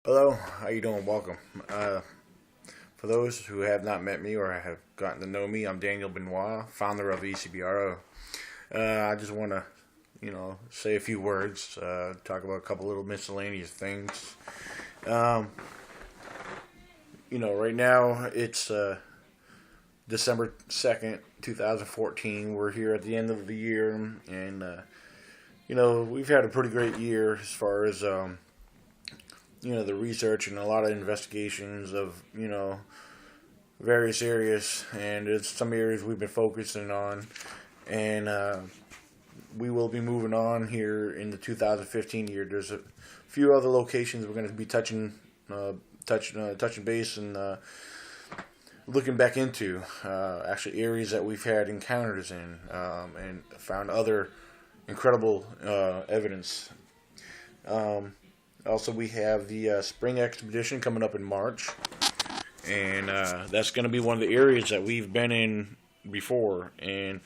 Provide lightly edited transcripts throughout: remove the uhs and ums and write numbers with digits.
Hello, how you doing? Welcome. For those who have not met me or have gotten to know me, I'm Daniel Benoit, founder of Ecbro. I just want to, say a few words, talk about a couple little miscellaneous things. Um, right now it's December 2nd, 2014. We're here at the end of the year, and we've had a pretty great year as far as the research and a lot of investigations of various areas, and it's some areas we've been focusing on, and we will be moving on here in the 2015 year. There's a few other locations we're going to be touching base and looking back into, actually areas that we've had encounters in, and found other incredible evidence. Also, we have the spring expedition coming up in March, and that's going to be one of the areas that we've been in before, and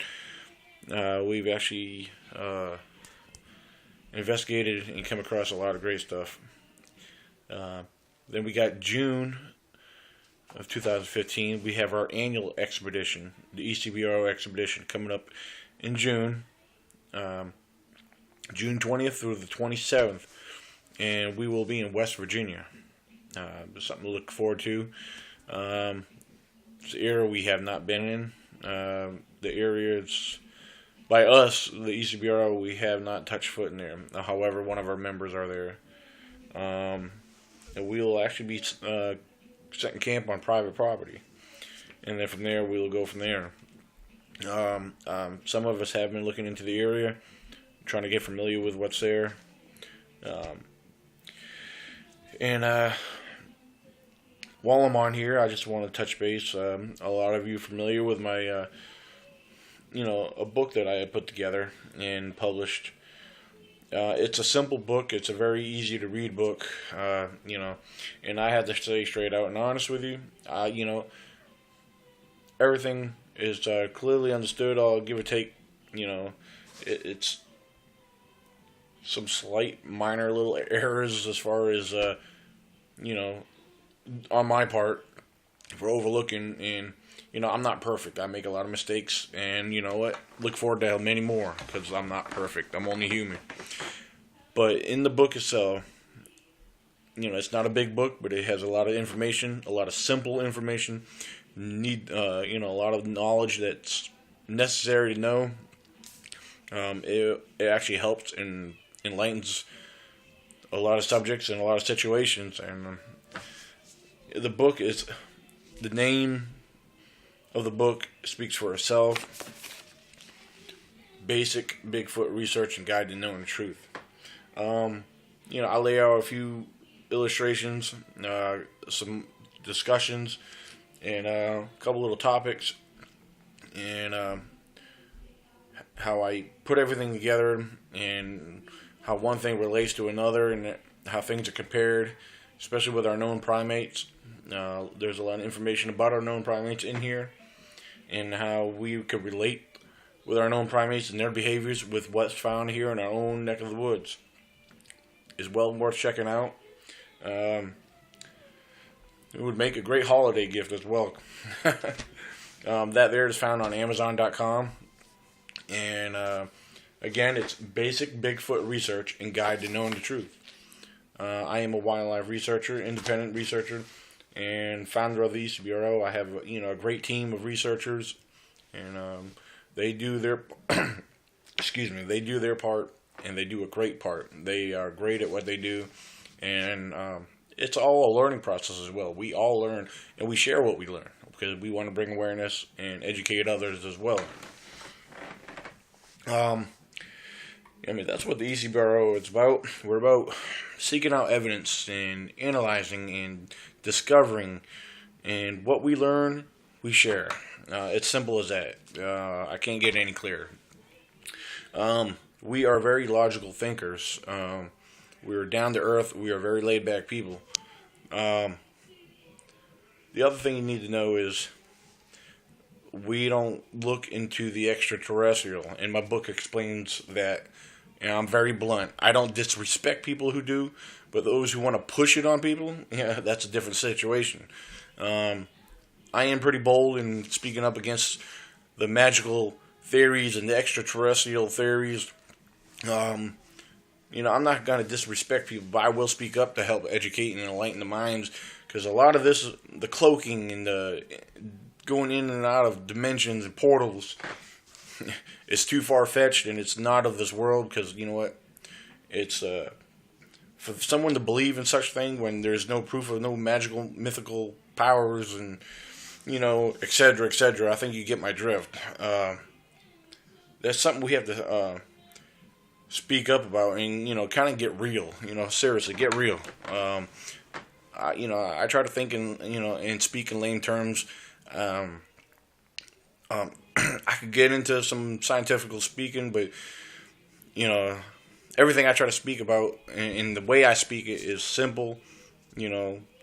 we've actually investigated and come across a lot of great stuff. Then we got June of 2015. We have our annual expedition, the ECBRO expedition, coming up in June, June 20th through the 27th, and we will be in West Virginia. Something to look forward to. It's an area we have not been in. The areas by us, the ECBRO, we have not touched foot in there. However, one of our members are there. And we will actually be setting camp on private property, and then from there we will go from there. Some of us have been looking into the area, trying to get familiar with what's there. And while I'm on here, I just want to touch base. A lot of you familiar with my, a book that I had put together and published. It's a simple book. It's a very easy to read book. And I have to say straight out and honest with you. Everything is clearly understood. I'll give or take. It's some slight minor little errors as far as on my part for overlooking, and I'm not perfect. I make a lot of mistakes, and you know what, look forward to many more, because I'm not perfect. I'm only human. But in the book itself, it's not a big book, but it has a lot of information, a lot of simple information. A lot of knowledge that's necessary to know. It actually helps and enlightens a lot of subjects and a lot of situations, and the name of the book speaks for itself. Basic Bigfoot Research and Guide to Knowing the Truth. I lay out a few illustrations, some discussions, and a couple little topics, and how I put everything together, and how one thing relates to another, and how things are compared, especially with our known primates. There's a lot of information about our known primates in here, and how we could relate with our known primates and their behaviors with what's found here in our own neck of the woods. Is well worth checking out. It would make a great holiday gift as well. That there is found on Amazon.com, and again, it's Basic Bigfoot Research and Guide to Knowing the Truth. I am a wildlife researcher, independent researcher, and founder of the East Bureau. I have a great team of researchers, and they do their they do their part, and they do a great part. They are great at what they do, and it's all a learning process as well. We all learn, and we share what we learn, because we want to bring awareness and educate others as well. That's what the EC Bureau is about. We're about seeking out evidence and analyzing and discovering, and what we learn, we share. It's simple as that. I can't get any clearer. We are very logical thinkers. We're down to earth. We are very laid back people. The other thing you need to know is we don't look into the extraterrestrial, and my book explains that and I'm very blunt. I don't disrespect people who do, but those who want to push it on people, yeah, that's a different situation. Um, I am pretty bold in speaking up against the magical theories and the extraterrestrial theories. Um, I'm not going to disrespect people, but I will speak up to help educate and enlighten the minds, because a lot of this, the cloaking and the going in and out of dimensions and portals, it's too far fetched and it's not of this world. Because you know what, it's for someone to believe in such thing when there's no proof of no magical mythical powers and etc., etc. I think you get my drift. That's something we have to speak up about, and kind of get real. Seriously, get real. I try to think in and speak in lame terms. I could get into some scientific speaking, but everything I try to speak about and the way I speak it is simple.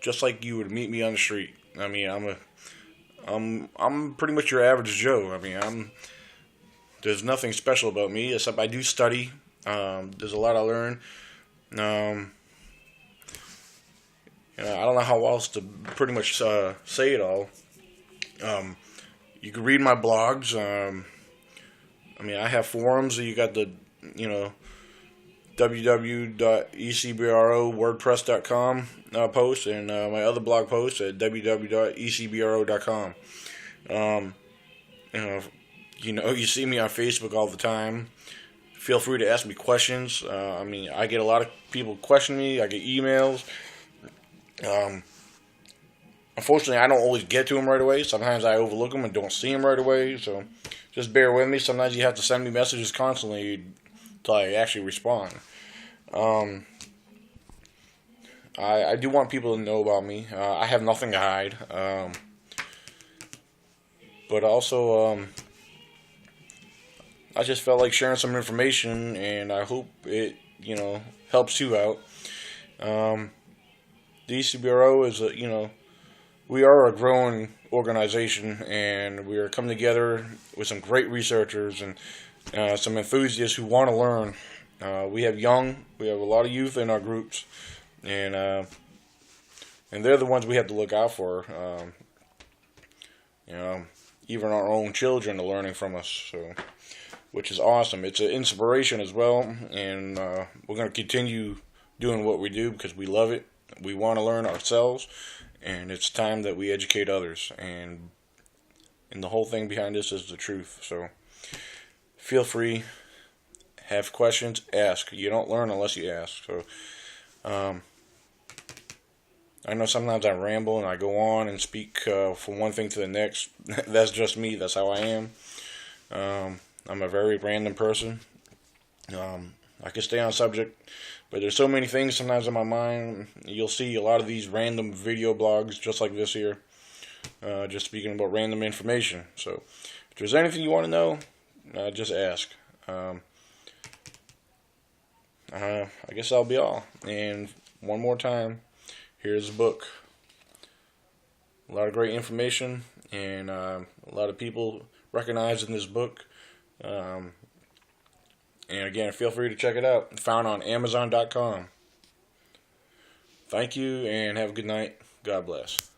Just like you would meet me on the street. I mean, I'm pretty much your average Joe. I mean, there's nothing special about me except I do study. There's a lot I learn. I don't know how else to pretty much say it all. You can read my blogs. I have forums. You got the, www.ecbrowordpress.com post, and my other blog post at www.ecbro.com. You see me on Facebook all the time. Feel free to ask me questions. I get a lot of people question me. I get emails. Unfortunately, I don't always get to them right away. Sometimes I overlook them and don't see them right away. So just bear with me. Sometimes you have to send me messages constantly until I actually respond. I do want people to know about me. I have nothing to hide. But also, I just felt like sharing some information, and I hope it, helps you out. The ECBRO is we are a growing organization, and we are coming together with some great researchers and some enthusiasts who want to learn. We have a lot of youth in our groups, and they're the ones we have to look out for. Even our own children are learning from us, so which is awesome. It's an inspiration as well, and we're going to continue doing what we do because we love it. We want to learn ourselves, and it's time that we educate others. And the whole thing behind this is the truth. So feel free, have questions, ask. You don't learn unless you ask. So I know sometimes I ramble and I go on and speak from one thing to the next. That's just me. That's how I am. I'm a very random person. I can stay on subject, but there's so many things sometimes in my mind. You'll see a lot of these random video blogs just like this here, just speaking about random information. So if there's anything you want to know, just ask. I guess that'll be all. And one more time, here's a book. A lot of great information, and a lot of people recognizing this book. And again, feel free to check it out. Found on Amazon.com. Thank you, and have a good night. God bless.